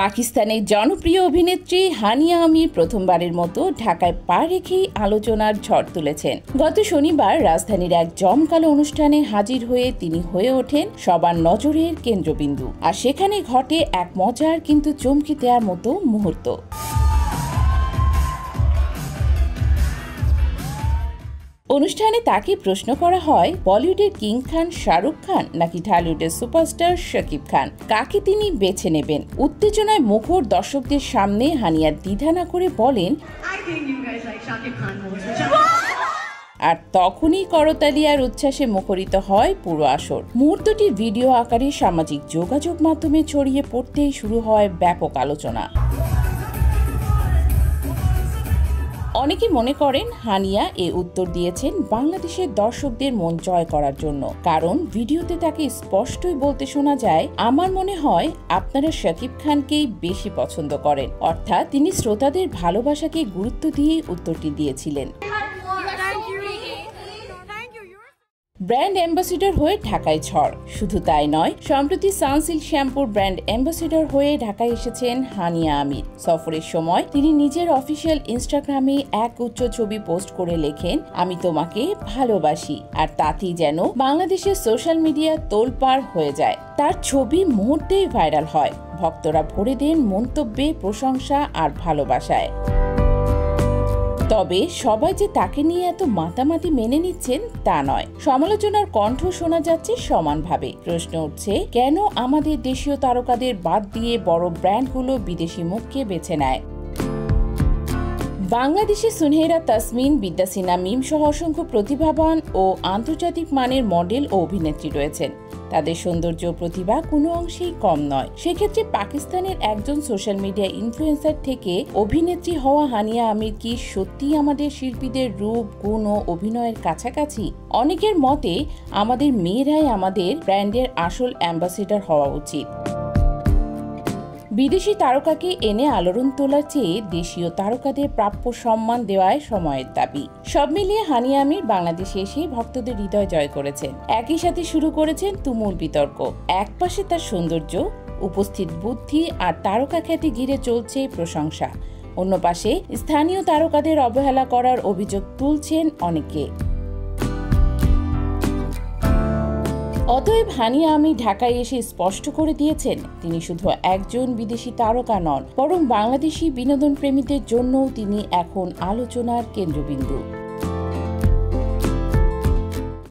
পাকিস্তানের জনপ্রিয় অভিনেত্রী হানিয়া আমির প্রথমবারের মতো ঢাকায় পা রেখেই আলোচনার ঝড় তুলেছেন। গত শনিবার রাজধানীর এক জমকালো অনুষ্ঠানে হাজির হয়ে তিনি হয়ে ওঠেন সবার নজরের কেন্দ্রবিন্দু। আর সেখানে ঘটে এক মজার কিন্তু চমকে দেওয়ার মতো মুহূর্ত। অনুষ্ঠানে তাকে প্রশ্ন করা হয়, বলিউডের কিং খান শাহরুখ খান নাকি ঢালিউডের সুপারস্টার শাকিব খান, কাকে তিনি বেছে নেবেন। উত্তেজনায় মুখর দর্শকদের সামনে হানিয়া দ্বিধা না করে বলেন, আর তখনই করতালি আর উচ্ছ্বাসে মুখরিত হয় পুরো আসর। মুহূর্তটি ভিডিও আকারে সামাজিক যোগাযোগ মাধ্যমে ছড়িয়ে পড়তেই শুরু হয় ব্যাপক আলোচনা। অনেকে মনে করেন হানিয়া এ উত্তর দিয়েছেন বাংলাদেশের দর্শকদের মন জয় করার জন্য, কারণ ভিডিওতে তাকে স্পষ্টই বলতে শোনা যায়, আমার মনে হয় আপনারা শাকিব খানকেই বেশি পছন্দ করেন। অর্থাৎ তিনি শ্রোতাদের ভালোবাসাকে গুরুত্ব দিয়েই উত্তরটি দিয়েছিলেন। ব্র্যান্ড অ্যাম্বাসেডর হয়ে ঢাকায় ঝড়। শুধু তাই নয়, সম্প্রতি সানসিল্ক শ্যাম্পুর ব্র্যান্ড অ্যাম্বাসেডর হয়ে ঢাকায় এসেছেন হানিয়া আমির। সফরের সময় তিনি নিজের অফিসিয়াল ইনস্টাগ্রামে এক উচ্চ ছবি পোস্ট করে লেখেন, আমি তোমাকে ভালোবাসি। আর তাতেই যেন বাংলাদেশের সোশ্যাল মিডিয়া তোলপাড় হয়ে যায়। তার ছবি মুহূর্তেই ভাইরাল হয়। ভক্তরা ভরে দেন মন্তব্যে, প্রশংসা আর ভালোবাসায়। তবে সবাই যে তাকে নিয়ে এত মাতামাতি মেনে নিচ্ছেন তা নয়। সমালোচনার কণ্ঠ শোনা যাচ্ছে সমানভাবে। প্রশ্ন উঠছে, কেন আমাদের দেশীয় তারকাদের বাদ দিয়ে বড় ব্র্যান্ডগুলো বিদেশি মুখকে বেছে নেয়। বাংলাদেশে সুনহেরা তাসমিন, বিদ্যা সিনহা মিম সহ অসংখ্য প্রতিভাবান ও আন্তর্জাতিক মানের মডেল ও অভিনেত্রী রয়েছেন। তাদের সৌন্দর্য প্রতিভা কোনো অংশেই কম নয়। সেক্ষেত্রে পাকিস্তানের একজন সোশ্যাল মিডিয়া ইনফ্লুয়েন্সার থেকে অভিনেত্রী হওয়া হানিয়া আমির কি সত্যিই আমাদের শিল্পীদের রূপ, গুণ ও অভিনয়ের কাছাকাছি? অনেকের মতে আমাদের মেয়েরাই আমাদের ব্র্যান্ডের আসল অ্যাম্বাসেডর হওয়া উচিত। বিদেশি তারকাকে এনে আলোড়ন তোলার চেয়ে দেশীয় তারকাদের প্রাপ্য সম্মান দেওয়ায় সময়ের দাবি। সব মিলিয়ে হানিয়া আমির বাংলাদেশে এসে ভক্তদের হৃদয় জয় করেছেন। একই সাথে শুরু করেছেন তুমুল বিতর্ক। এক পাশে তার সৌন্দর্য, উপস্থিত বুদ্ধি আর তারকা খ্যাতি ঘিরে চলছে প্রশংসা। অন্য পাশে স্থানীয় তারকাদের অবহেলা করার অভিযোগ তুলছেন অনেকে। অতএব হানিয়া আমির ঢাকায় এসে স্পষ্ট করে দিয়েছেন, তিনি শুধু একজন বিদেশি তারকা নন, বরং বাংলাদেশি বিনোদন প্রেমীদের জন্যও তিনি এখন আলোচনার কেন্দ্রবিন্দু।